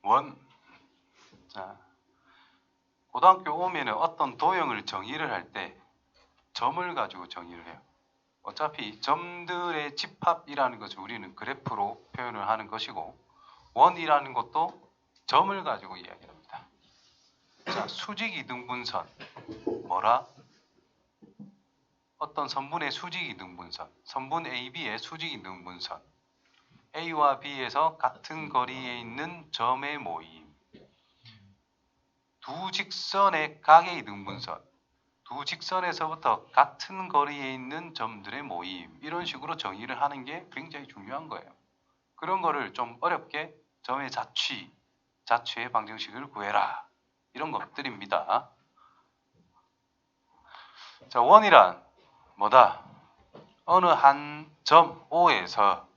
원. 자, 고등학교 오면은 어떤 도형을 정의를 할 때 점을 가지고 정의를 해요. 어차피 점들의 집합이라는 것을 우리는 그래프로 표현을 하는 것이고, 원이라는 것도 점을 가지고 이야기합니다. 자, 수직이등분선 뭐라? 어떤 선분의 수직이등분선, 선분 AB의 수직이등분선, A와 B에서 같은 거리에 있는 점의 모임, 두 직선의 각의 이등분선, 두 직선에서부터 같은 거리에 있는 점들의 모임, 이런 식으로 정의를 하는 게 굉장히 중요한 거예요. 그런 거를 좀 어렵게 점의 자취의 방정식을 구해라, 이런 것들입니다. 자, 원이란 뭐다? 어느 한 점 O에서,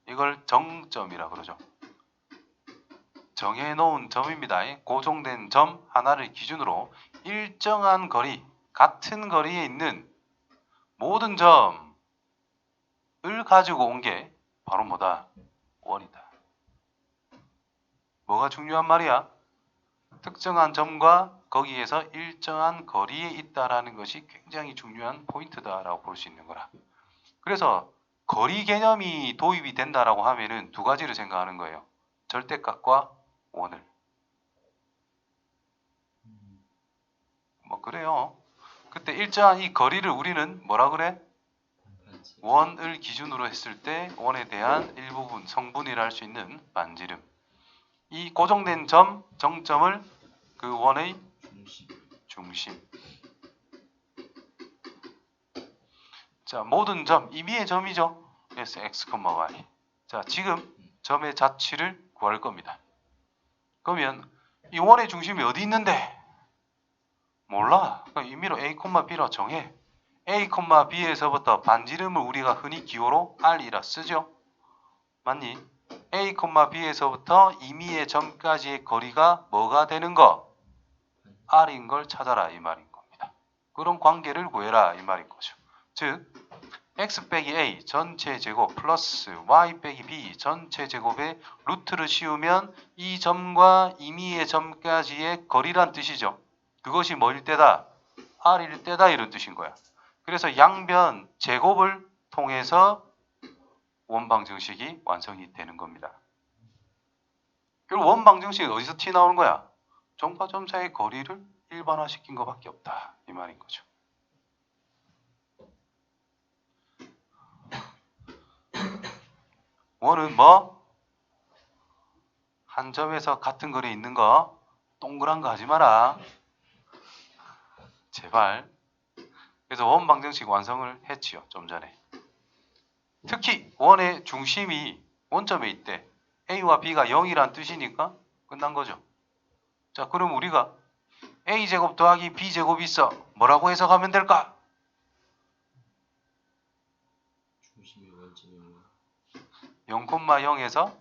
이걸 정점이라 그러죠. 정해놓은 점입니다. 고정된 점 하나를 기준으로 일정한 거리, 같은 거리에 있는 모든 점을 가지고 온 게 바로 뭐다? 원이다. 뭐가 중요한 말이야? 특정한 점과 거기에서 일정한 거리에 있다라는 것이 굉장히 중요한 포인트다라고 볼 수 있는 거라. 그래서 거리 개념이 도입이 된다라고 하면은 두 가지를 생각하는 거예요. 절대값과 원을. 뭐 그래요. 그때 일정한 이 거리를 우리는 뭐라 그래? 원을 기준으로 했을 때 원에 대한 일부분 성분이라 할 수 있는 반지름. 이 고정된 점, 정점을 그 원의 중심. 자, 모든 점, 임의의 점이죠. 그래서 x, y. 자, 지금 점의 자취를 구할 겁니다. 그러면 이 원의 중심이 어디 있는데? 몰라. 그럼 임의로 a, b로 정해. a, b에서부터 반지름을 우리가 흔히 기호로 r이라 쓰죠. 맞니? a, b에서부터 임의의 점까지의 거리가 뭐가 되는 거? r인 걸 찾아라, 이 말인 겁니다. 그런 관계를 구해라, 이 말인 거죠. 즉 x 빼기 a 전체 제곱 플러스 y 빼기 b 전체 제곱에 루트를 씌우면 이 점과 임의의 점까지의 거리란 뜻이죠. 그것이 뭐일 때다? r일 때다, 이런 뜻인 거야. 그래서 양변 제곱을 통해서 원방정식이 완성이 되는 겁니다. 결국 원방정식이 어디서 튀어나오는 거야? 점과 점 사이의 거리를 일반화시킨 것밖에 없다, 이 말인 거죠. 원은 뭐? 한 점에서 같은 거리에 있는 거, 동그란 거 하지 마라. 제발. 그래서 원방정식 완성을 했지요, 좀 전에. 특히 원의 중심이 원점에 있대. A와 B가 0이란 뜻이니까 끝난 거죠. 자, 그럼 우리가 A제곱 더하기 B제곱이 있어. 뭐라고 해석하면 될까? 중심이 원점이요. 0,0에서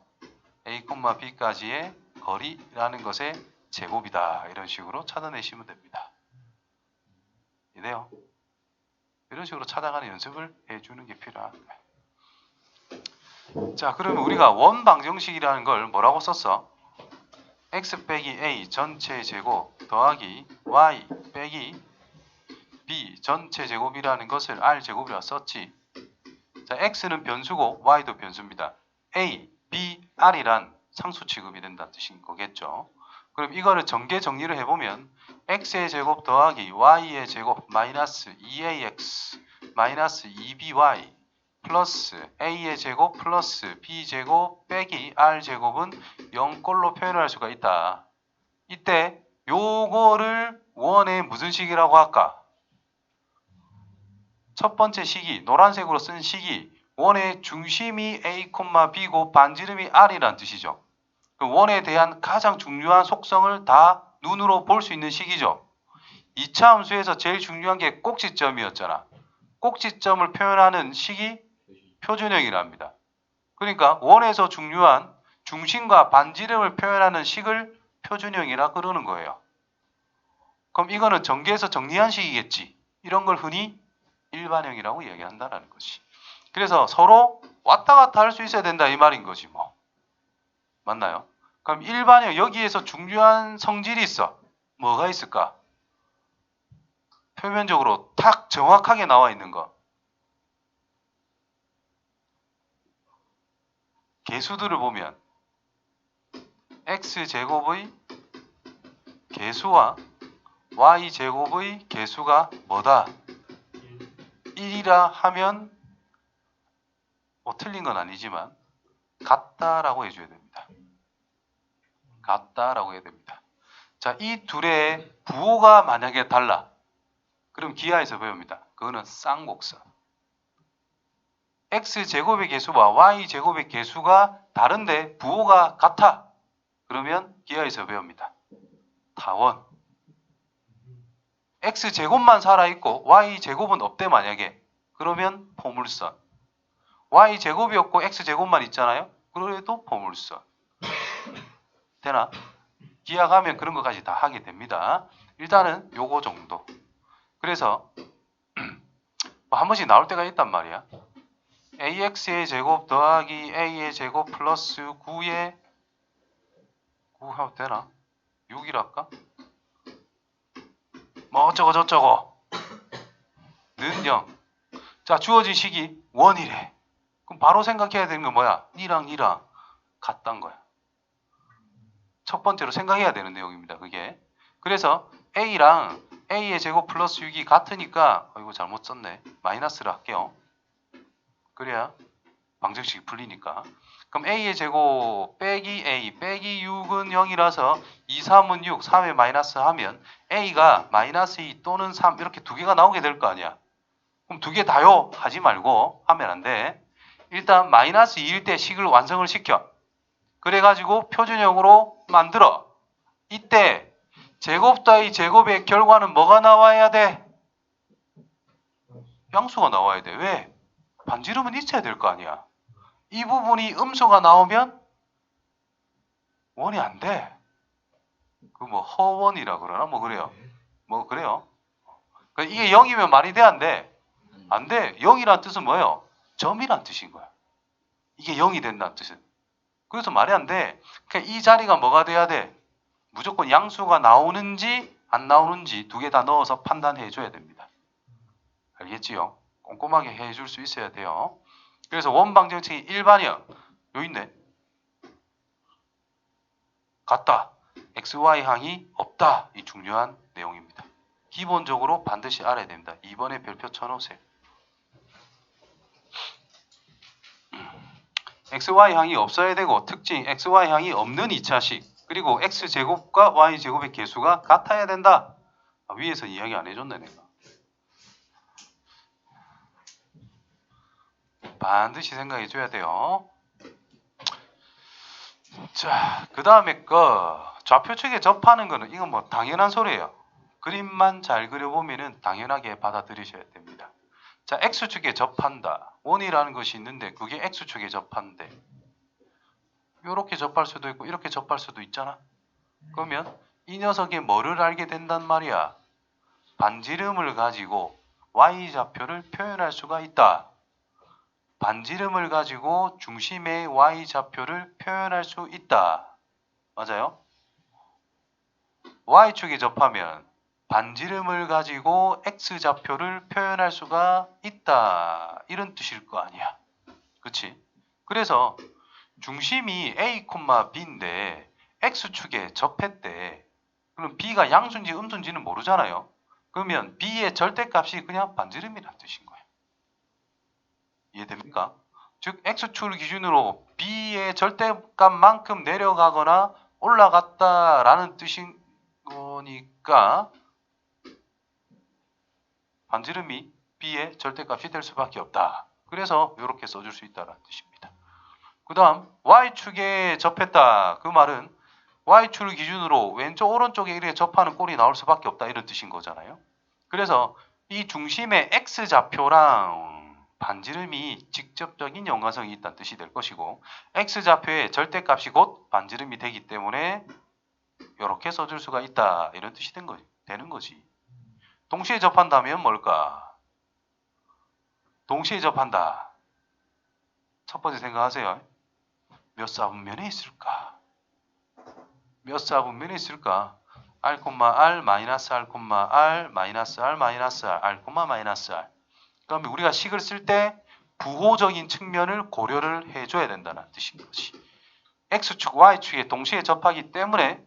A, B까지의 거리라는 것의 제곱이다, 이런 식으로 찾아내시면 됩니다. 이래요. 이런 식으로 찾아가는 연습을 해주는 게 필요합니다. 자, 그러면 우리가 원방정식이라는 걸 뭐라고 썼어? x 빼기 a 전체 제곱 더하기 y 빼기 b 전체 제곱이라는 것을 r 제곱이라 썼지. 자, x는 변수고 y도 변수입니다. a, b, r이란 상수 취급이 된다는 뜻인 거겠죠. 그럼 이거를 전개 정리를 해보면 x의 제곱 더하기 y의 제곱 마이너스 2ax 마이너스 2by 플러스 a의 제곱 플러스 b제곱 빼기 r제곱은 0꼴로 표현을 할 수가 있다. 이때 요거를 원의 무슨 식이라고 할까? 첫 번째 식이, 노란색으로 쓴 식이 원의 중심이 a, b고 반지름이 r이란 뜻이죠. 원에 대한 가장 중요한 속성을 다 눈으로 볼 수 있는 식이죠. 2차 함수에서 제일 중요한 게 꼭지점이었잖아. 꼭지점을 표현하는 식이 표준형이랍니다. 그러니까 원에서 중요한 중심과 반지름을 표현하는 식을 표준형이라 그러는 거예요. 그럼 이거는 전개해서 정리한 식이겠지. 이런 걸 흔히 일반형이라고 이야기한다는 것이. 그래서 서로 왔다 갔다 할 수 있어야 된다, 이 말인 거지 뭐. 맞나요? 그럼 일반형 여기에서 중요한 성질이 있어. 뭐가 있을까? 표면적으로 탁 정확하게 나와 있는 거. 개수들을 보면 x제곱의 개수와 y제곱의 개수가 뭐다? 1이라 하면 뭐 틀린 건 아니지만 같다라고 해줘야 됩니다. 같다라고 해야 됩니다. 자, 이 둘의 부호가 만약에 달라. 그럼 기하에서 배웁니다. 그거는 쌍곡선. x제곱의 개수와 y제곱의 개수가 다른데 부호가 같아. 그러면 기하에서 배웁니다. 타원. x제곱만 살아있고 y제곱은 없대 만약에. 그러면 포물선. y제곱이 없고 x제곱만 있잖아요. 그래도 포물선. 되나? 기하 가면 그런 것까지 다 하게 됩니다. 일단은 요거 정도. 그래서 한 번씩 나올 때가 있단 말이야. ax의 제곱 더하기 a의 제곱 플러스 9의 9 하면 되나? 6이랄까? 뭐 어쩌고 저쩌고 는 0. 자, 주어진 식이 1이래. 그럼 바로 생각해야 되는 건 뭐야? 니랑 같단 거야. 첫 번째로 생각해야 되는 내용입니다. 그게. 그래서 a랑 a의 제곱 플러스 6이 같으니까 이거 잘못 썼네. 마이너스를 할게요. 그래야 방정식이 풀리니까. 그럼 a의 제곱 빼기 a 빼기 6은 0이라서 2, 3은 6, 3에 마이너스 하면 a가 마이너스 2 또는 3 이렇게 두 개가 나오게 될 거 아니야. 그럼 두 개 다요 하지 말고 하면 안 돼. 일단 마이너스 2일 때 식을 완성을 시켜. 그래가지고 표준형으로 만들어. 이때 제곱 더하기 제곱의 결과는 뭐가 나와야 돼? 양수가 나와야 돼. 왜? 반지름은 있어야 될 거 아니야. 이 부분이 음수가 나오면 원이 안 돼. 그 뭐 허원이라 그러나 뭐 그래요. 뭐 그래요. 그러니까 이게 0이면 말이 돼 안 돼? 안 돼. 0이란 뜻은 뭐예요? 점이란 뜻인 거야. 이게 0이 된다는 뜻은. 그래서 말이 안 돼. 그러니까 이 자리가 뭐가 돼야 돼? 무조건 양수가 나오는지 안 나오는지 두 개 다 넣어서 판단해 줘야 됩니다. 알겠지요? 꼼꼼하게 해줄 수 있어야 돼요. 그래서 원방정식이 일반형 요 있네. 같다. XY항이 없다. 이 중요한 내용입니다. 기본적으로 반드시 알아야 됩니다. 2번에 별표 쳐놓으세요. XY항이 없어야 되고 특징 XY항이 없는 2차식 그리고 X제곱과 Y제곱의 개수가 같아야 된다. 위에서 이야기 안 해줬네 내가. 반드시 생각해 줘야 돼요. 자, 그 다음에 좌표측에 접하는 거는 이건 뭐 당연한 소리예요. 그림만 잘 그려보면은 당연하게 받아들이셔야 됩니다. 자, X축에 접한다. 원이라는 것이 있는데 그게 X축에 접한대. 이렇게 접할 수도 있고 이렇게 접할 수도 있잖아. 그러면 이 녀석의 뭐를 알게 된단 말이야. 반지름을 가지고 Y좌표를 표현할 수가 있다. 반지름을 가지고 중심의 Y좌표를 표현할 수 있다. 맞아요? Y축에 접하면 반지름을 가지고 X좌표를 표현할 수가 있다. 이런 뜻일 거 아니야. 그치? 그래서 중심이 A, B인데 X축에 접했대. 그럼 B가 양수인지 음수인지는 모르잖아요. 그러면 B의 절대값이 그냥 반지름이라는 뜻인 거예요. 이해됩니까? 즉 X축을 기준으로 B의 절대값만큼 내려가거나 올라갔다라는 뜻인 거니까 반지름이 B의 절대값이 될 수밖에 없다. 그래서 이렇게 써줄 수 있다는 뜻입니다. 그 다음 Y축에 접했다. 그 말은 Y축을 기준으로 왼쪽 오른쪽에 이렇게 접하는 꼴이 나올 수밖에 없다. 이런 뜻인 거잖아요. 그래서 이 중심의 X좌표랑 반지름이 직접적인 연관성이 있다는 뜻이 될 것이고 X좌표의 절대값이 곧 반지름이 되기 때문에 이렇게 써줄 수가 있다. 이런 뜻이 되는 거지. 동시에 접한다면 뭘까? 동시에 접한다. 첫 번째 생각하세요. 몇 사분면에 있을까? 몇 사분면이 있을까? r, r, 마이너스 r, r, 마이너스 r, 마이너스 r, r, 마이너스 r. 그러면 우리가 식을 쓸 때 부호적인 측면을 고려를 해줘야 된다는 뜻인 것이. x축, y축에 동시에 접하기 때문에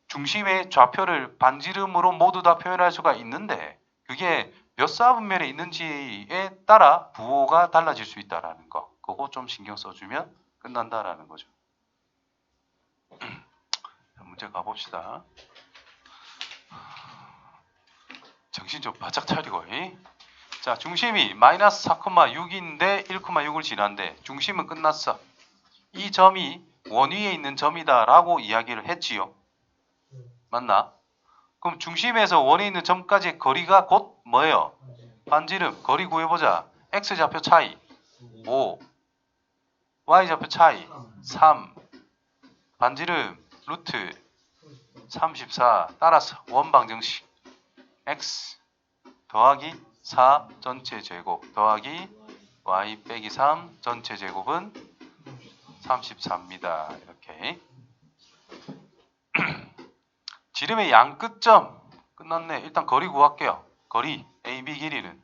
중심의 좌표를 반지름으로 모두 다 표현할 수가 있는데 그게 몇 사분면에 있는지에 따라 부호가 달라질 수 있다는 거. 그거 좀 신경 써주면 끝난다라는 거죠. 자, 문제 가봅시다. 정신 좀 바짝 차리고. 자, 중심이 마이너스 4,6인데 1,6을 지난데 중심은 끝났어. 이 점이 원위에 있는 점이다라고 이야기를 했지요. 맞나? 그럼 중심에서 원위에 있는 점까지의 거리가 곧 뭐예요? 반지름. 거리 구해보자. x좌표 차이 5, y좌표 차이 3, 반지름 루트 34 따라서 원방정식 x 더하기 4 전체 제곱 더하기 y 빼기 3 전체 제곱은 34입니다. 이렇게. 지름의 양 끝점 끝났네. 일단 거리 구할게요. 거리 AB 길이는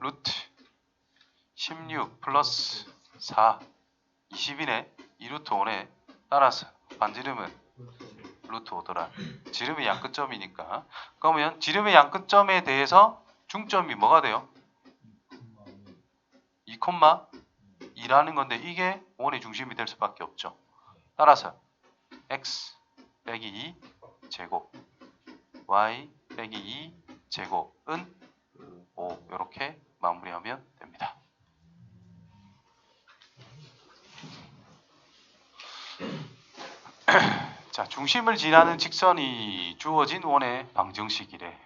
루트 16 플러스 4 20이네. 2루트 5네. 따라서 반지름은 루트 5더라. 지름의 양 끝점이니까. 그러면 지름의 양 끝점에 대해서 중점이 뭐가 돼요? 2,2라는 건데 이게 원의 중심이 될 수밖에 없죠. 따라서 x 빼기 2 제곱 y 빼기 2 제곱은 5 이렇게 마무리하면 됩니다. 자, 중심을 지나는 직선이 주어진 원의 방정식이래.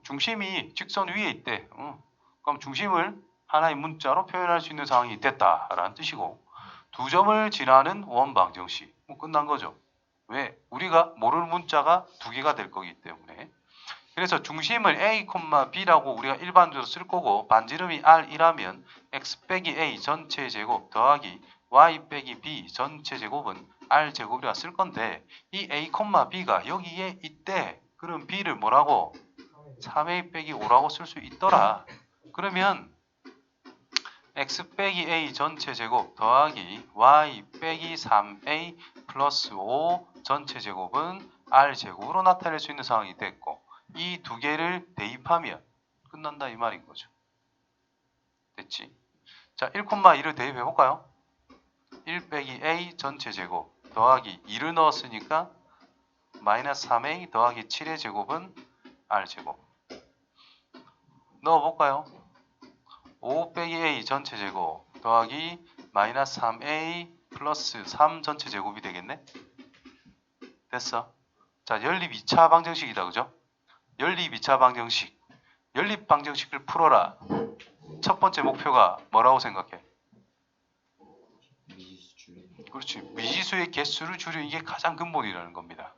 중심이 직선 위에 있대. 그럼 중심을 하나의 문자로 표현할 수 있는 상황이 됐다라는 뜻이고 두 점을 지나는 원 방정식. 끝난 거죠. 왜? 우리가 모르는 문자가 두 개가 될 거기 때문에. 그래서 중심을 a, b라고 우리가 일반적으로 쓸 거고 반지름이 r이라면 x 빼기 a 전체 제곱 더하기 y 빼기 b 전체 제곱은 r 제곱이라 쓸 건데 이 a, b가 여기에 있대. 그럼 b를 뭐라고? 3a 빼기 5라고 쓸 수 있더라. 그러면 x 빼기 a 전체 제곱 더하기 y 빼기 3a 플러스 5 전체 제곱은 r 제곱으로 나타낼 수 있는 상황이 됐고 이 두 개를 대입하면 끝난다 이 말인 거죠. 됐지? 자, 1,2를 대입해 볼까요? 1 빼기 a 전체 제곱 더하기 2를 넣었으니까 마이너스 3a 더하기 7의 제곱은 r 제곱. 넣어볼까요? 5 빼기 a 전체 제곱 더하기 마이너스 3a 플러스 3 전체 제곱이 되겠네? 됐어. 자, 연립 2차 방정식이다. 그죠? 연립 2차 방정식. 연립 방정식을 풀어라. 첫 번째 목표가 뭐라고 생각해? 미지수 줄이기. 그렇지. 미지수의 개수를 줄이는 게 가장 근본이라는 겁니다.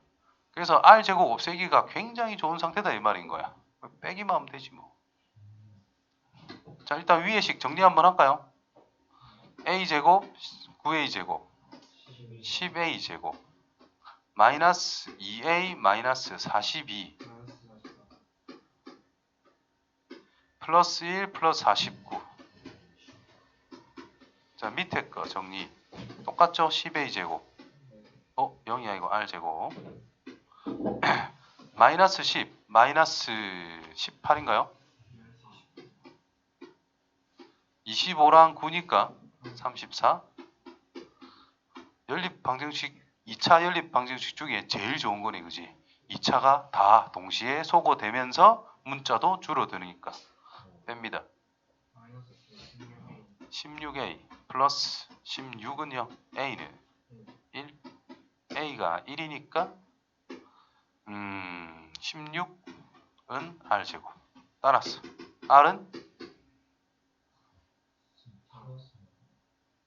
그래서 r제곱 없애기가 굉장히 좋은 상태다 이 말인 거야. 빼기만 하면 되지 뭐. 자, 일단 위의 식 정리 한번 할까요? a제곱 9a제곱 10a제곱 마이너스 2a 마이너스 42 플러스 1 플러스 49. 자, 밑에 거 정리 똑같죠? 10a제곱 0이 아니고 r제곱 마이너스 10 마이너스 18인가요? 25랑 9니까 34. 연립 방정식 2차 연립 방정식 중에 제일 좋은 거네. 그지? 2차가 다 동시에 소거되면서 문자도 줄어드니까 뺍니다. 16a 플러스 16은요. a는 1 a가 1이니까 16은 r제곱. 따라서 r은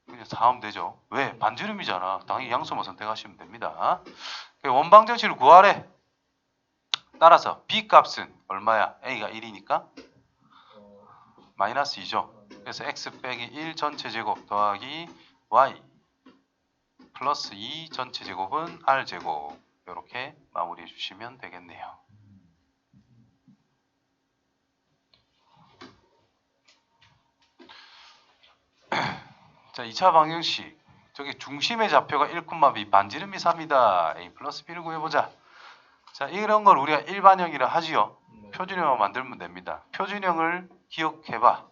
그냥 4하면 되죠. 왜? 반지름이잖아. 당연히 양수만 선택하시면 됩니다. 원방정식을 구하래. 따라서 b 값은 얼마야? a가 1이니까 마이너스 2죠. 그래서 x 빼기 1 전체 제곱 더하기 y 플러스 2 전체 제곱은 r제곱. 이렇게 마무리해 주시면 되겠네요. 자, 2차 방정식. 저기 중심의 좌표가 1,b, 반지름이 3이다. a 플러스 b를 구해보자. 자, 이런 걸 우리가 일반형이라 하지요. 표준형을 만들면 됩니다. 표준형을 기억해봐.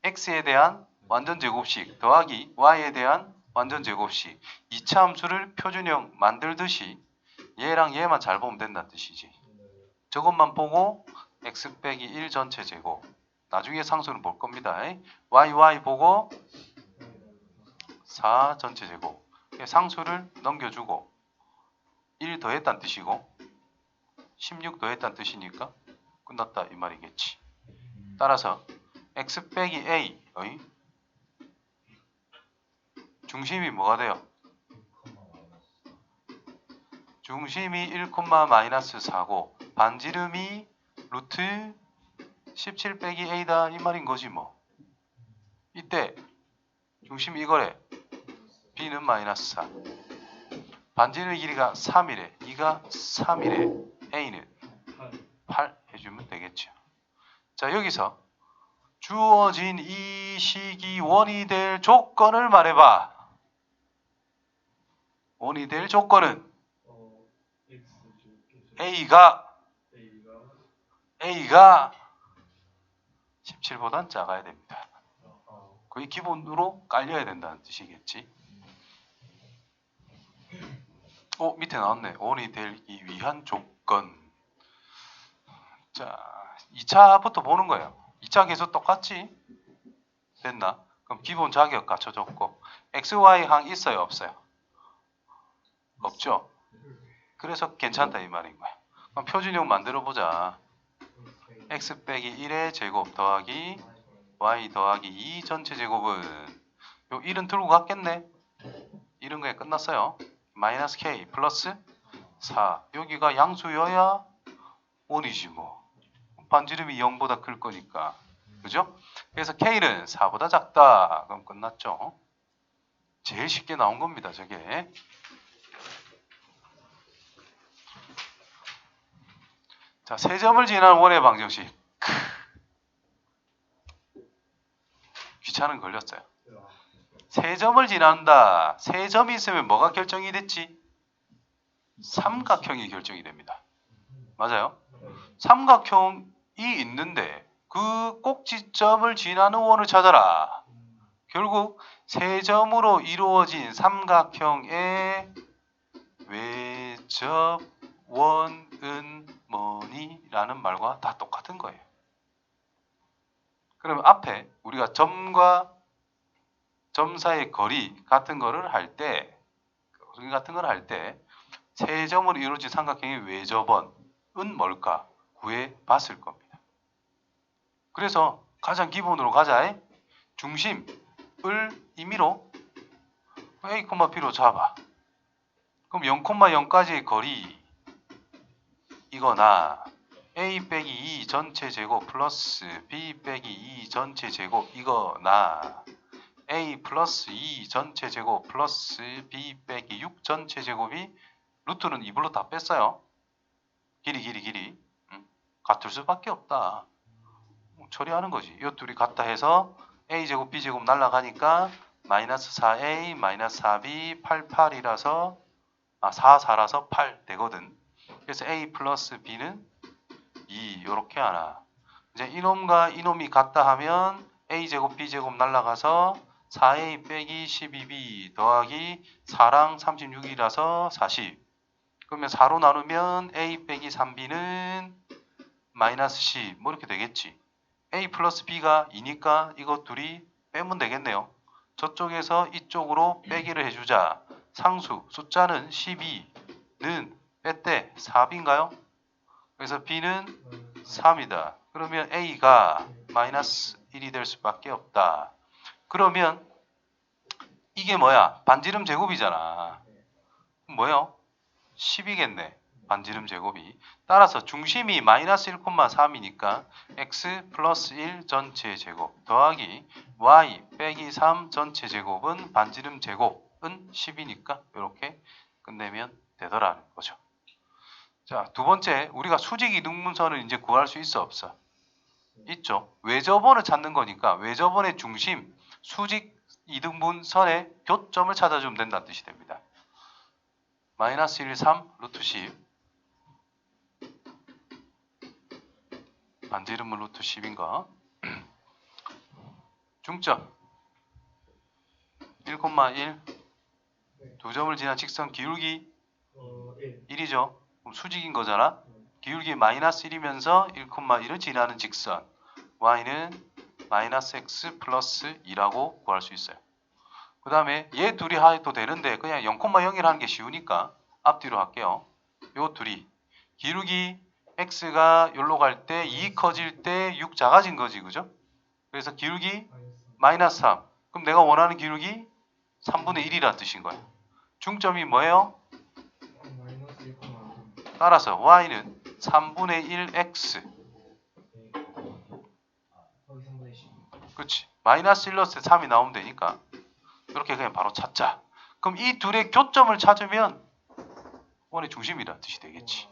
x에 대한 완전 제곱식 더하기 y에 대한 완전 제곱식. 2차 함수를 표준형 만들듯이 얘랑 얘만 잘 보면 된다는 뜻이지. 저것만 보고 x 빼기 1 전체 제곱. 나중에 상수는 볼 겁니다. y 보고 4 전체 제곱. 상수를 넘겨주고 1 더했다는 뜻이고 16 더했다는 뜻이니까 끝났다 이 말이겠지. 따라서 x 빼기 a 의 중심이 뭐가 돼요? 중심이 1, 마이너스 4고 반지름이 루트 17 빼기 a다 이 말인 거지 뭐. 이때 중심이 이거래. b는 마이너스 4. 반지름의 길이가 3이래. 이가 3이래. a는 8 해주면 되겠죠. 자, 여기서 주어진 이 식이 원이 될 조건을 말해봐. 원이 될 조건은 A가 17보단 작아야 됩니다. 거의 기본으로 깔려야 된다는 뜻이겠지. 밑에 나왔네. 원이 되기 위한 조건. 자, 2차부터 보는 거예요. 2차 계속 똑같지? 됐나? 그럼 기본 자격 갖춰줬고 x, y 항 있어요? 없어요? 없죠? 그래서 괜찮다 이 말인 거야. 그럼 표준형 만들어 보자. x 빼기 1의 제곱 더하기 y 더하기 2 전체 제곱은 요 1은 들고 갔겠네. 1은 그냥 끝났어요. 마이너스 k 플러스 4. 여기가 양수여야 원이지 뭐. 반지름이 0보다 클 거니까. 그죠? 그래서 k는 4보다 작다. 그럼 끝났죠. 제일 쉽게 나온 겁니다. 저게. 자, 세 점을 지난 원의 방정식. 귀찮은 걸렸어요. 세 점을 지난다. 세 점이 있으면 뭐가 결정이 됐지? 삼각형이 결정이 됩니다. 맞아요? 삼각형이 있는데 그 꼭지점을 지나는 원을 찾아라. 결국 세 점으로 이루어진 삼각형의 외접 원은 뭐니? 라는 말과 다 똑같은 거예요. 그러면 앞에 우리가 점과 점 사이의 거리 같은 거를 할 때 세 점으로 이루어진 삼각형의 외접원은 뭘까? 구해 봤을 겁니다. 그래서 가장 기본으로 가자. 중심을 임의로 A, B로 잡아. 그럼 0,0까지의 거리 이거나 A 빼기 2 전체 제곱 플러스 B 빼기 2 전체 제곱 이거나 A 플러스 2 전체 제곱 플러스 B 빼기 6 전체 제곱이 루트는 2불로 다 뺐어요. 길이. 같을 수밖에 없다. 처리하는 거지. 이 둘이 같다 해서 A제곱 B제곱 날라가니까 마이너스 4A 마이너스 4B 88이라서 44라서 8 되거든. 그래서 A 플러스 B는 2 이렇게 하나. 이제 이놈과 이놈이 같다 하면 A제곱 B제곱 날라가서 4A 빼기 12B 더하기 4랑 36이라서 40. 그러면 4로 나누면 A 빼기 3B는 마이너스 10. 뭐 이렇게 되겠지. A 플러스 B가 2니까 이것 둘이 빼면 되겠네요. 저쪽에서 이쪽으로 빼기를 해주자. 상수 숫자는 12는 뺐대 4B인가요? 그래서 B는 3이다. 그러면 A가 마이너스 1이 될 수밖에 없다. 그러면 이게 뭐야? 반지름 제곱이잖아. 뭐요? 10이겠네. 반지름 제곱이. 따라서 중심이 마이너스 1,3이니까 x 플러스 1 전체 제곱 더하기 y 빼기 3 전체 제곱은 반지름 제곱. 10이니까 이렇게 끝내면 되더라는 거죠. 자, 두 번째, 우리가 수직 이등분선을 이제 구할 수 있어 없어? 있죠. 외접원을 찾는 거니까 외접원의 중심, 수직 이등분선의 교점을 찾아주면 된다는 뜻이 됩니다. 마이너스 1, 3, 루트 10 반지름은 루트 10인가? 중점 1,1 두 점을 지난 직선 기울기 1이죠. 그럼 수직인 거잖아. 기울기 마이너스 1이면서 1,1을 지나는 직선 y는 마이너스 x 플러스 2라고 구할 수 있어요. 그 다음에 얘 둘이 하도 되는데 그냥 0,0을 하는 게 쉬우니까 앞뒤로 할게요. 요 둘이 기울기 x가 여기로 갈 때 2 커질 때 6 작아진 거지, 그죠? 그래서 기울기 마이너스 3. 그럼 내가 원하는 기울기 3분의 1이라는 뜻인 거야. 중점이 뭐예요? 따라서 y는 3분의 1x. 그렇지. 마이너스 1 넣었을 때 3이 나오면 되니까 이렇게 그냥 바로 찾자. 그럼 이 둘의 교점을 찾으면 원의 중심이라는 뜻이 되겠지.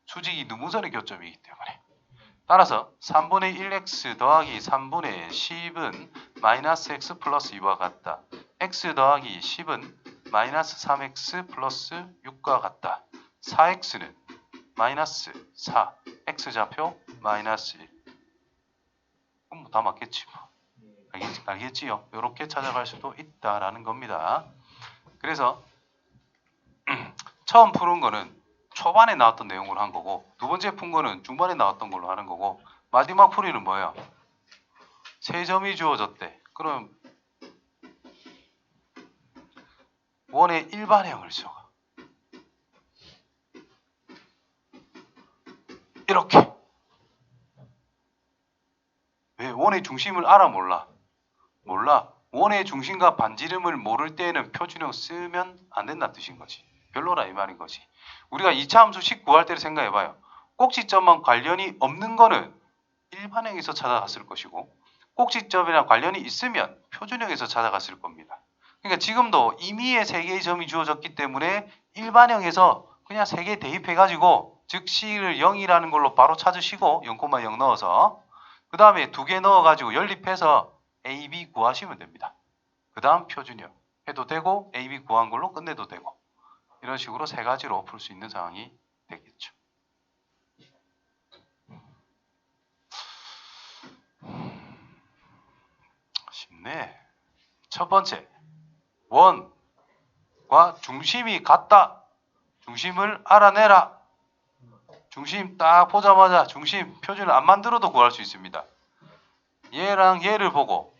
수직이 이등분선의 교점이기 때문에. 따라서 3분의 1x 더하기 3분의 10은 마이너스 x 플러스 2와 같다. x 더하기 10은 마이너스 3x 플러스 6과 같다. 4x는 마이너스 4, x좌표 마이너스 1. 그럼 뭐 다 맞겠지 뭐. 알겠지요? 이렇게 찾아갈 수도 있다라는 겁니다. 그래서 처음 푸는 거는 초반에 나왔던 내용으로 한 거고 두 번째 푼 거는 중반에 나왔던 걸로 하는 거고 마지막 풀이는 뭐예요? 세 점이 주어졌대. 그럼 원의 일반형을 적어. 이렇게. 왜? 원의 중심을 알아 몰라? 몰라. 원의 중심과 반지름을 모를 때에는 표준형 쓰면 안 된다는 뜻인 거지. 별로라 이 말인 거지. 우리가 2차 함수 식 구할 때를 생각해봐요. 꼭지점만 관련이 없는 거는 일반형에서 찾아갔을 것이고 꼭지점이랑 관련이 있으면 표준형에서 찾아갔을 겁니다. 그러니까 지금도 임의의 3개의 점이 주어졌기 때문에 일반형에서 그냥 3개 대입해가지고 즉식을 0이라는 걸로 바로 찾으시고 0,0 넣어서 그 다음에 2개 넣어가지고 연립해서 A, B 구하시면 됩니다. 그 다음 표준형 해도 되고 A, B 구한 걸로 끝내도 되고 이런 식으로 3가지로 풀 수 있는 상황이 되겠죠. 쉽네. 첫 번째, 원과 중심이 같다. 중심을 알아내라. 중심 딱 보자마자 중심 표준을 안 만들어도 구할 수 있습니다. 얘랑 얘를 보고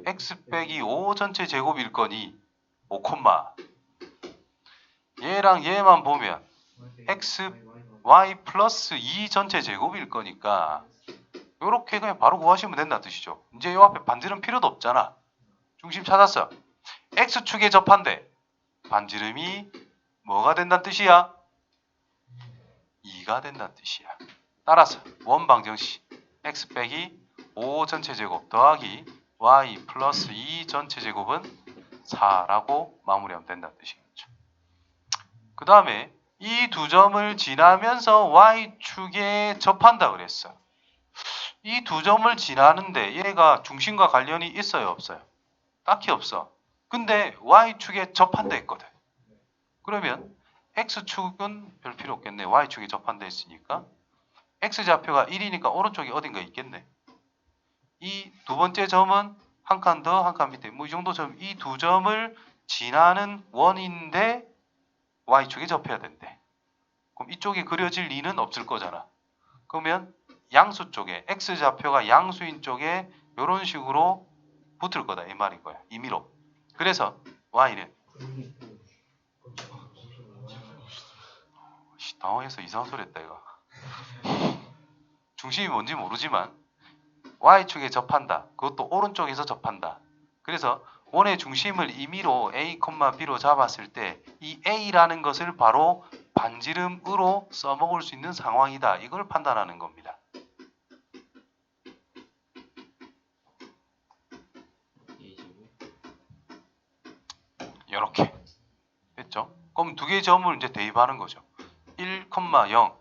x 빼기 5 전체 제곱일 거니 5, 얘랑 얘만 보면 x, y 플러스 2 전체 제곱일 거니까 이렇게 그냥 바로 구하시면 된다는 뜻이죠. 이제 이 앞에 반지름 필요도 없잖아. 중심 찾았어. x축에 접한대. 반지름이 뭐가 된다는 뜻이야? 2가 된다는 뜻이야. 따라서 원방정식 x 빼기 5 전체 제곱 더하기 y 플러스 2 전체 제곱은 4라고 마무리하면 된다는 뜻이겠죠. 그 다음에 이 두 점을 지나면서 y축에 접한다 그랬어. 이 두 점을 지나는데 얘가 중심과 관련이 있어요 없어요? 딱히 없어. 근데 y축에 접한다 했거든. 그러면 x축은 별 필요 없겠네. y축에 접한다 했으니까 x좌표가 1이니까 오른쪽에 어딘가 있겠네. 이 두 번째 점은 한 칸 더, 한 칸 밑에 뭐 이 정도 점, 이 두 점을 지나는 원인데 y축에 접해야 된대. 그럼 이쪽에 그려질 리는 없을 거잖아. 그러면 양수 쪽에 x좌표가 양수인 쪽에 이런 식으로 붙을 거다 이 말인 거야. 임의로. 그래서 y는 당황해서 이상한 소리 했다 이거. 중심이 뭔지 모르지만 y축에 접한다. 그것도 오른쪽에서 접한다. 그래서 원의 중심을 임의로 a, b로 잡았을 때 이 a라는 것을 바로 반지름으로 써먹을 수 있는 상황이다. 이걸 판단하는 겁니다. 이렇게 그럼 두 개의 점을 이제 대입하는 거죠. 1, 0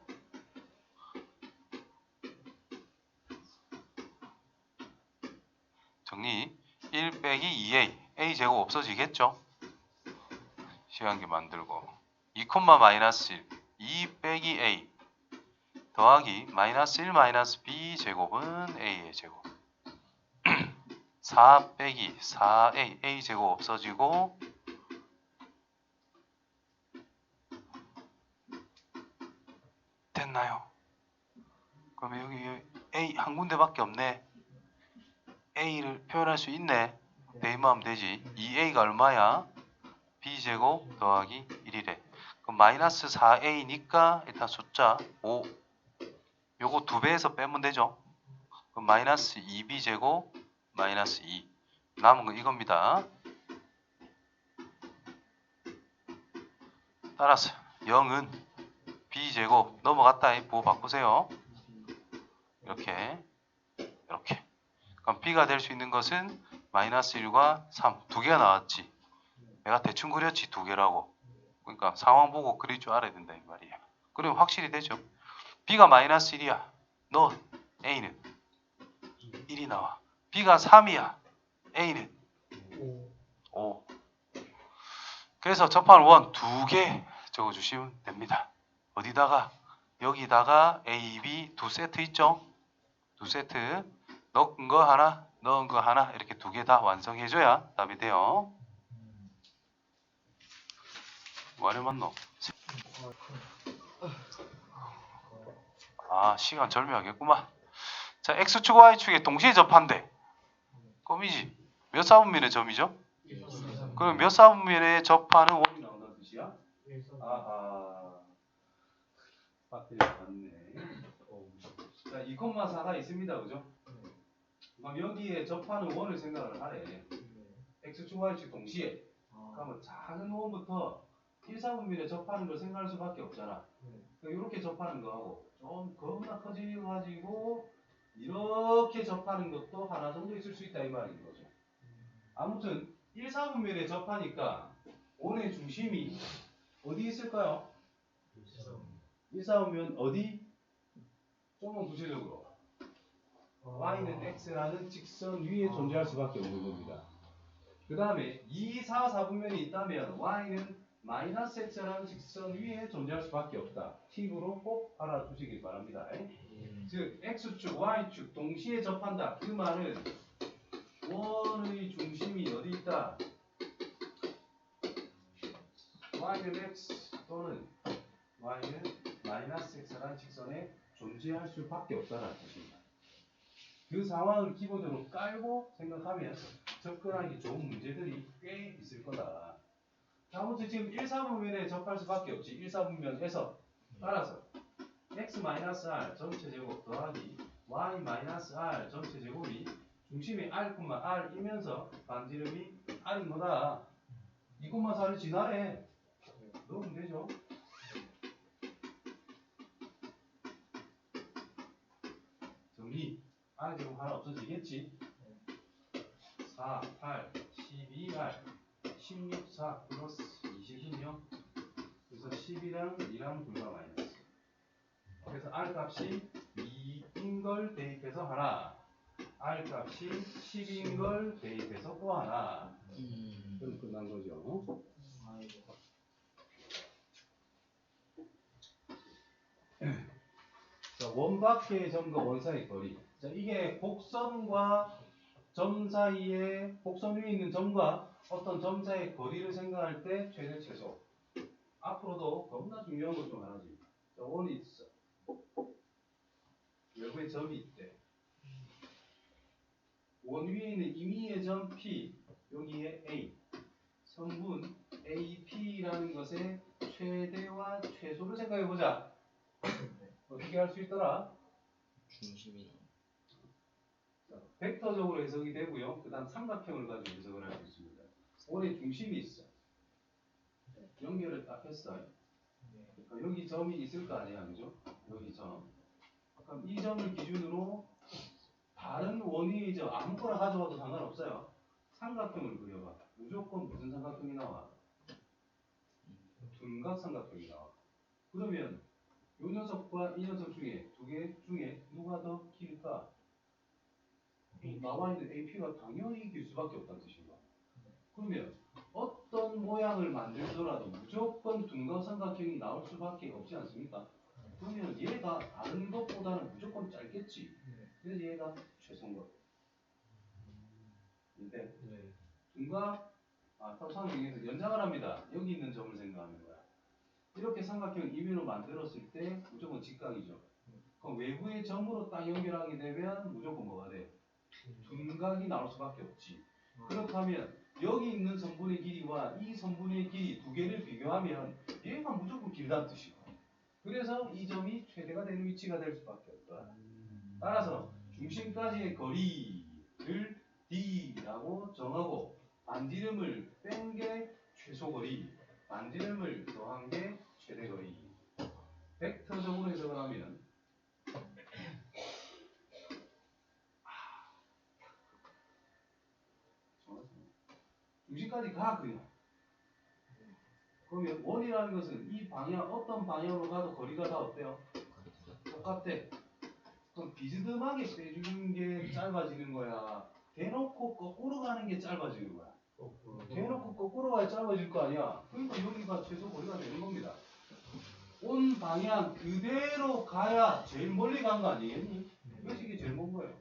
정리 1 빼기 2a a제곱 없어지겠죠? 시간기 만들고 2, 마이너스 1 2 빼기 a 더하기 마이너스 1 마이너스 b 제곱은 a의 제곱 4 빼기 4a a 제곱 없어지고 됐나요? 그러면 여기 a 한 군데밖에 없네. a를 표현할 수 있네. 대입하면 되지. 2a가 얼마야? b제곱 더하기 1이래. 그럼 마이너스 4a니까 일단 숫자 5 요거 2배에서 빼면 되죠. 그럼 마이너스 2b제곱 마이너스 2 남은 건 이겁니다. 따라서 0은 b제곱 넘어갔다. 부호 바꾸세요. 이렇게 그럼 b가 될 수 있는 것은 마이너스 1과 3 두 개가 나왔지. 내가 대충 그렸지 두 개라고. 그러니까 상황 보고 그릴 줄 알아야 된다 이 말이야. 그러면 확실히 되죠. b가 마이너스 1이야. 너 a는 1이 나와. b가 3이야. a는 5. 그래서 접할 원 두 개 적어주시면 됩니다. 어디다가? 여기다가 A, B 두 세트 있죠? 두 세트 넣은 거 하나, 넣은 거 하나 이렇게 두 개 다 완성해줘야 답이 돼요. 뭐하려 맞노? 아 시간 절묘하겠구만. 자 X축, Y축에 동시에 접한대. 껌이지. 몇 사분면의 점이죠? 그럼 몇 사분면에 접하는 원이 나온다는 뜻이야? 아하. 배터리 맞네. 자, 2,4가 있습니다. 그죠? 그럼 여기에 접하는 원을 생각을 하래. X축, Y축 동시에. 그러면 작은 원부터 1, 4분면에 접하는 걸 생각할 수밖에 없잖아. 그러니까 이렇게 접하는 거하고 좀 겁나 커지가지고 이렇게 접하는 것도 하나 정도 있을 수 있다 이 말인 거죠. 아무튼 1, 4분면에 접하니까 원의 중심이 어디 있을까요? 1, 4분면 어디? 조금 구체적으로 y는 x라는 직선 위에 존재할 수밖에 없는 겁니다. 그 다음에 2, 4, 4분면이 있다면 y는 마이너스 x라는 직선 위에 존재할 수밖에 없다. 팁으로 꼭 알아두시길 바랍니다. 즉 x축, y축 동시에 접한다. 그 말은 원의 중심이 어디 있다? y는 x 또는 y는 마이너스 x라는 직선에 존재할 수밖에 없다는 뜻입니다. 그 상황을 기본적으로 깔고 생각하면 접근하기 좋은 문제들이 꽤 있을 거다. 아무튼 지금 1, 4분면에 접할 수밖에 없지. 1, 4분면에서 따라서 x-r 전체 제곱 더하기 y-r 전체 제곱이 중심이 r,r이면서 반지름이 r인 거다. 2,4를 지나래. 넣으면 되죠. 정리. r 제곱 하나 없어지겠지. 4, 8, 12r 16, 4 플러스 20은요. 그래서 10이랑 2랑 불과 마이너스. 그래서 r 값이 2인 걸 대입해서 하나, r 값이 10인 걸 대입해서 또 하나. 그럼 끝난 거죠. 자, 원 밖의 점과 원 사이의 거리. 자, 이게 곡선과 점 사이에, 곡선 위에 있는 점과 어떤 점 사이의 거리를 생각할 때 최대 최소. 앞으로도 겁나 중요한 것 중 하나지. 자, 원이 있어. 외부에 점이 있대. 원 위에 있는 임의의 점 P, 여기에 A. 성분 AP라는 것의 최대와 최소를 생각해 보자. 어떻게 할 수 있더라? 중심이 벡터적으로 해석이 되고요. 그 다음 삼각형을 가지고 해석을 할 수 있습니다. 원의 중심이 있어. 연결을 딱 했어. 그러니까 여기 점이 있을 거 아니야, 그죠? 여기 점. 그럼 이 점을 기준으로 다른 원위의 점 아무거나 가져와도 상관없어요. 삼각형을 그려봐. 무조건 무슨 삼각형이 나와? 두 둔각삼각형이 나와. 그러면 이 녀석과 이 녀석 중에 두 개 중에 누가 더 길까? 나와 있는 AP가 당연히 이길 수밖에 없다는 뜻인가? 그러면 어떤 모양을 만들더라도 무조건 둔각삼각형이 나올 수밖에 없지 않습니까? 그러면 얘가 다른 것보다는 무조건 짧겠지. 그래서 얘가 최소인 근데 네. 둔각 탑상형에서 연장을 합니다. 여기 있는 점을 생각하는 거야. 이렇게 삼각형 임의로 만들었을 때 무조건 직각이죠. 그럼 외부의 점으로 딱 연결하게 되면 무조건 뭐가 돼? 둔각이 나올 수밖에 없지. 그렇다면 여기 있는 선분의 길이와 이 선분의 길이 두 개를 비교하면 얘가 무조건 길다는 뜻이고. 그래서 이 점이 최대가 되는 위치가 될 수밖에 없다. 따라서 중심까지의 거리를 D라고 정하고 반지름을 뺀 게 최소 거리, 반지름을 더한 게 최대 거리. 벡터적으로 해석을 하면 중심까지 가 그냥. 그러면 원이라는 것은 이 방향 어떤 방향으로 가도 거리가 다 어때요? 똑같아. 그럼 비스듬하게 빼주는 게 짧아지는 거야. 대놓고 거꾸로 가는 게 짧아지는 거야. 대놓고 거꾸로 가야 짧아질 거 아니야. 그러니까 여기가 최소 거리가 되는 겁니다. 온 방향 그대로 가야 제일 멀리 간 거 아니겠니? 그래서 이게 제일 먼 거예요.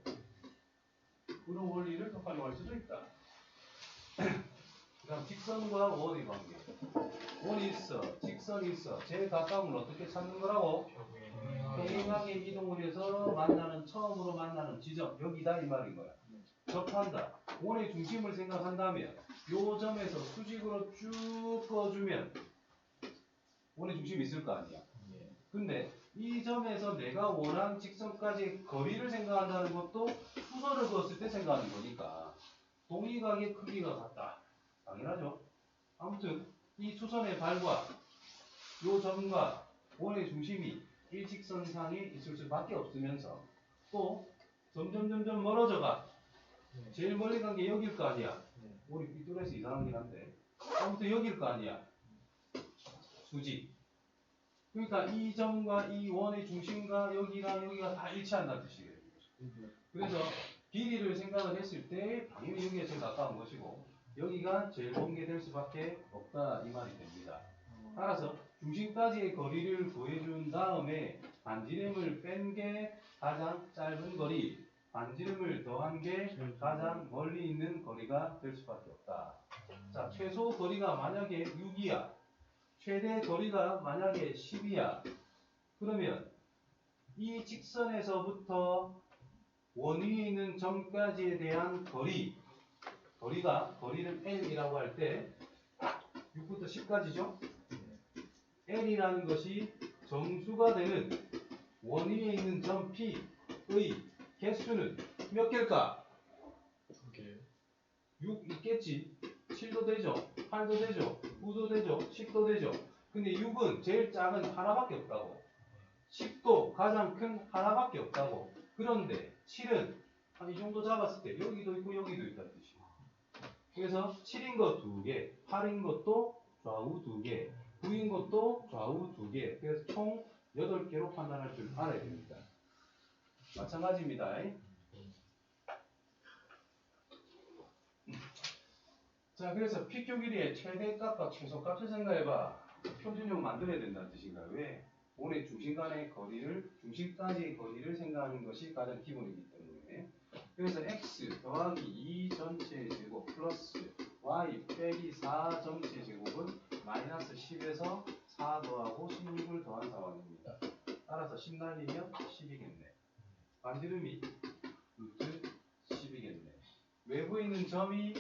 그런 원리를 활용할 수도 있다. 그다음 직선과 원의 관계. 원이 있어, 직선이 있어. 제일 가까운 걸 어떻게 찾는 거라고? 평행하게 이동을 해서 처음으로 만나는 지점 여기다 이 말인 거야. 접한다. 원의 중심을 생각한다면 요 점에서 수직으로 쭉 꺼주면 원의 중심이 있을 거 아니야. 근데 이 점에서 내가 원하는 직선까지 거리를 생각한다는 것도 수선을 그었을 때 생각하는 거니까 동의각의 크기가 같다. 당연하죠. 아무튼 이 수선의 발과 요 점과 원의 중심이 일직선상에 있을 수밖에 없으면서 또 점점 멀어져가. 제일 멀리 간 게 여길 거 아니야. 우리 삐뚤어서 이상하긴 한데 아무튼 여길 거 아니야. 수직. 그러니까 이 점과 이 원의 중심과 여기랑 여기가 다 일치한다는 뜻이에요. 그래서 길이를 생각을 했을 때 당연히 여기가 제일 가까운 것이고 여기가 제일 먼 게 될 수밖에 없다 이 말이 됩니다. 따라서 중심까지의 거리를 구해준 다음에 반지름을 뺀 게 가장 짧은 거리, 반지름을 더한 게 가장 멀리 있는 거리가 될 수밖에 없다. 자, 최소 거리가 만약에 6이야. 최대 거리가 만약에 10이야. 그러면 이 직선에서부터 원 위에 있는 점까지에 대한 거리를 L이라고 할 때 6부터 10까지죠? L이라는 것이 정수가 되는 원 위에 있는 점 P의 개수는 몇 개일까? 6 있겠지. 7도 되죠. 8도 되죠. 9도 되죠. 10도 되죠. 근데 6은 제일 작은 하나밖에 없다고. 10도 가장 큰 하나밖에 없다고. 그런데 7은 한 이 정도 잡았을 때 여기도 있고 여기도 있다는 뜻이에요. 그래서 7인 것 2개, 8인 것도 좌우 2개, 9인 것도 좌우 2개. 그래서 총 8개로 판단할 줄 알아야 됩니다. 마찬가지입니다. 자, 그래서 PQ 길이의 최대값과 최소값을 생각해봐. 표준형 만들어야 된다는 뜻인가요? 왜? 원의 중심 간의 거리를, 중심까지의 거리를 생각하는 것이 가장 기본이기 때문에. 그래서 x 더하기 2 전체 제곱 플러스 y 빼기 4 전체 제곱은 마이너스 10에서 4 더하고 16을 더한 상황입니다. 따라서 10 날리면 10이겠네. 반지름이 루트 10이겠네. 외부에 있는 점이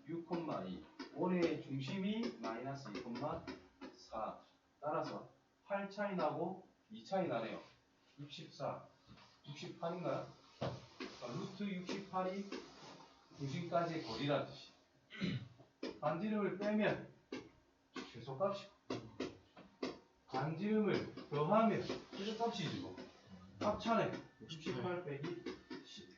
6,2, 원의 중심이 마이너스 2,4. 따라서 8 차이 나고 2 차이 나네요. 64, 68인가요? 루트 68이 중심까지의 거리라는 뜻이. 반지름을 빼면 최소값이고 반지름을 더하면 최소값이지 뭐. 합차네. 68 빼기 10.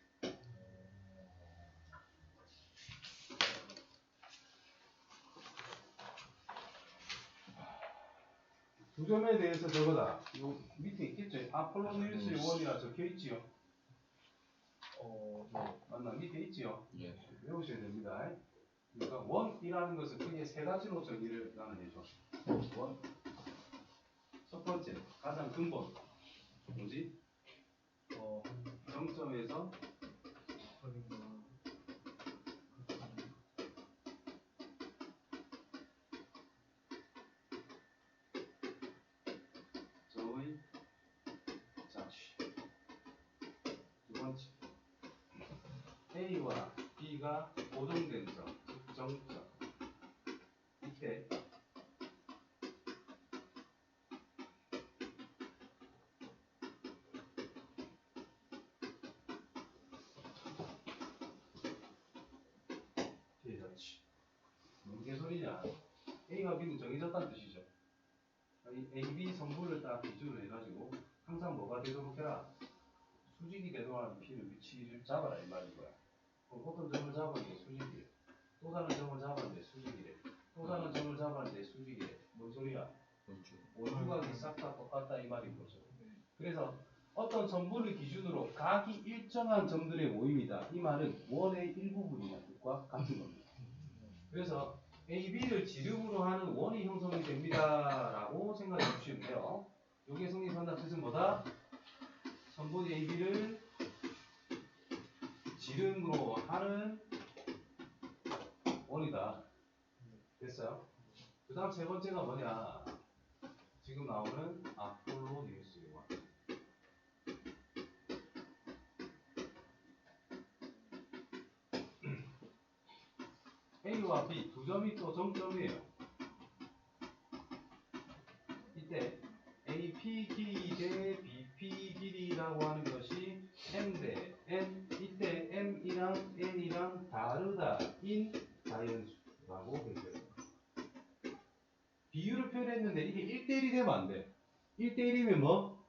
두 점에 대해서 저거다. 요 밑에 있겠죠? 아폴로니우스의 원이라 적혀 있지요. 네. 맞나? 밑에 있지요. 예. 외우셔야 됩니다. 그러니까 원이라는 것은 크게 세 가지로 정의를 나눠내죠. 원. 첫 번째, 가장 근본. 뭐지? 정점에서 점의 자취. 두 번째, A와 B가 고정된 점, 즉 정점. 이때 B의 자취. 뭔 개소리냐? A와 B는 정해졌다는 뜻이죠. A, B 성분을 딱 기준으로 해가지고 항상 뭐가 되도록 해라. 수직이 되도록 하는 P는 위치를 잡아라 이 말인 거야. 그럼 어떤 점을 잡았는데 수직이래. 또 다른 점을 잡았는데 수직이래. 또 다른 점을 잡았는데 수직이래. 뭔 소리야? 원주각이 싹 다 똑같다 이 말인 거죠. 그래서 어떤 성분을 기준으로 각이 일정한 점들의 모임이다. 이 말은 원의 일부분이나 뜻과 같은 겁니다. 그래서 A, B를 지름으로 하는 원이 형성이 됩니다. 라고 생각해 주시면 돼요. 여기에 성립한다는 뜻은 뭐다? 성분 A, B를 지름으로 하는 원이다. 됐어요? 그 다음 세 번째가 뭐냐? 지금 나오는 아폴로니우스의 원. A와 B 두 점이 또 정점이에요. 이때 AP 길이 대 BP 길이라고 하는 것이 M 대 N. 이때 M이랑 N이랑 다르다인 자연수라고 해줘요. 비율을 표현했는데 이게 1대1이 되면 안 돼. 1대1이면 뭐?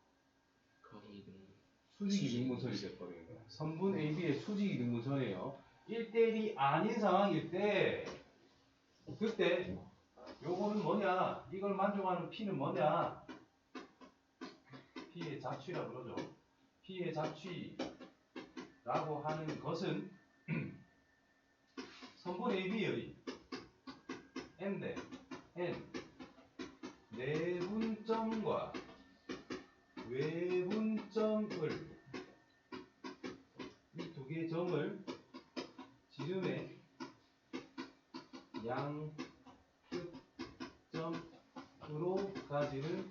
수직이 등분선이 돼버리는 거야. 선분 AB의 수직이 등분선이에요. 1대1이 아닌 상황일 때 그때 요거는 뭐냐? 이걸 만족하는 P는 뭐냐? P의 자취라고 그러죠. P의 자취라고 하는 것은 선분 AB의 M 대 N 내분점과 외분점을 이 두 개의 점을 지름의 양끝점으로 가지는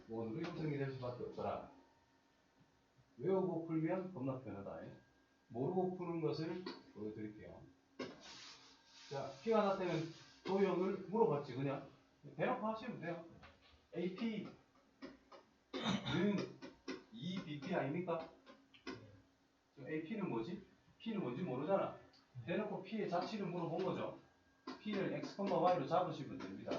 원으로 형성이 될 수밖에 없더라. 외우고 풀면 겁나 편하다. 모르고 푸는 것을 보여드릴게요. 자, P가 나타내는 도형을 물어봤지 그냥 대놓고 하시면 돼요. AP는 2BP 아닙니까? AP는 뭐지? P는 뭔지 모르잖아. 대놓고 P의 자취를 물어본 거죠. P를 x, y로 잡으시면 됩니다.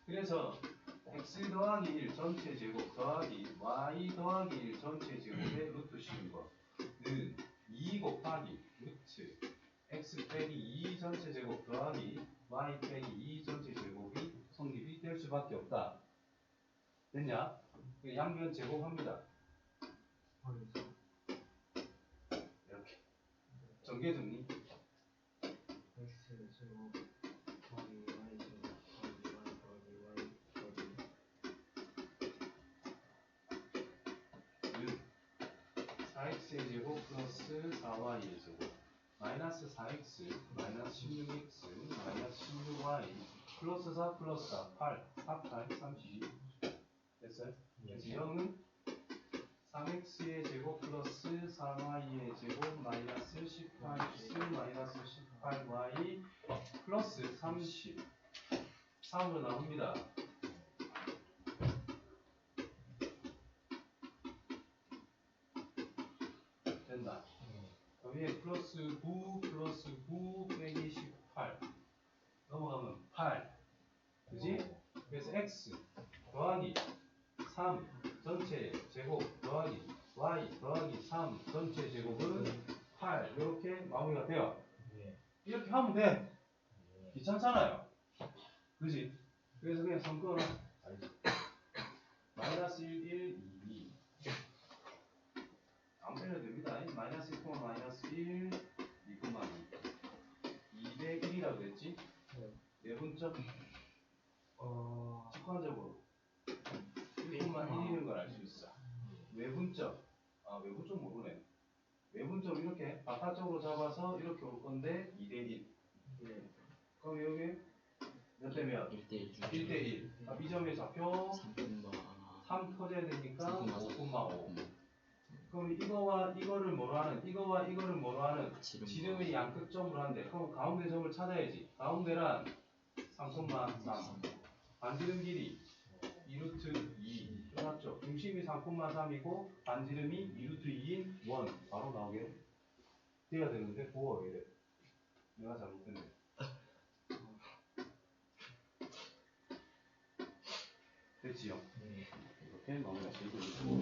그래서 x 더하기 1 전체 제곱 더하기 y 더하기 1 전체 제곱의 루트 씌운 거는 2 곱하기 루트 x 빼기 2 전체 제곱 더하기 y 빼기 2 전체 제곱이 성립이 될 수밖에 없다. 됐냐? 양변 제곱합니다. 이렇게 전개 정리. 는 4x의 제곱 플러스 4y의 제곱 마이너스 4x 마이너스 16x 마이너스 16y 플러스 4 플러스 4 8 4, 8, 32 됐어요? 그래서 0은 3x의 제곱 플러스 4y의 제곱 마이너스 18x 마이너스 18y 플러스 30 3으로 나옵니다. 된다. 위에 플러스 9 플러스 9 빼기 18 넘어가면 8 그지? 그래서 x 더하기 3 전체 제곱 더하기 y 더하기 3 전체 제곱은 8 이렇게 마무리가 돼요. 이렇게 하면 돼. 귀찮잖아요. 그지? 그래서 그냥 성과는 알지. 외분점 직관적으로 1분만 1이는 걸 알 수 있어. 외분점 외분점 모르네. 외분점 이렇게 바깥쪽으로 잡아서 이렇게 올 건데 2대1. 그럼 여기 몇 대면? 1대1 중 1대1. 이 점의 좌표 3 터져야 되니까 5,5. 그럼 이거와 이거를 뭐로 하는? 이거와 이거를 뭐로 하는? 지름의 양극점으로 한대. 그럼 가운데 점을 찾아야지. 가운데란 3,3. 반지름 길이 2루트 2. 끝났죠? 중심이 3,3이고 반지름이 2루트 2인 1. 바로 나오게 돼야 되는데 뭐가 왜 이래? 내가 잘못했네. 됐지요? 이렇게 마무리가 되고 있고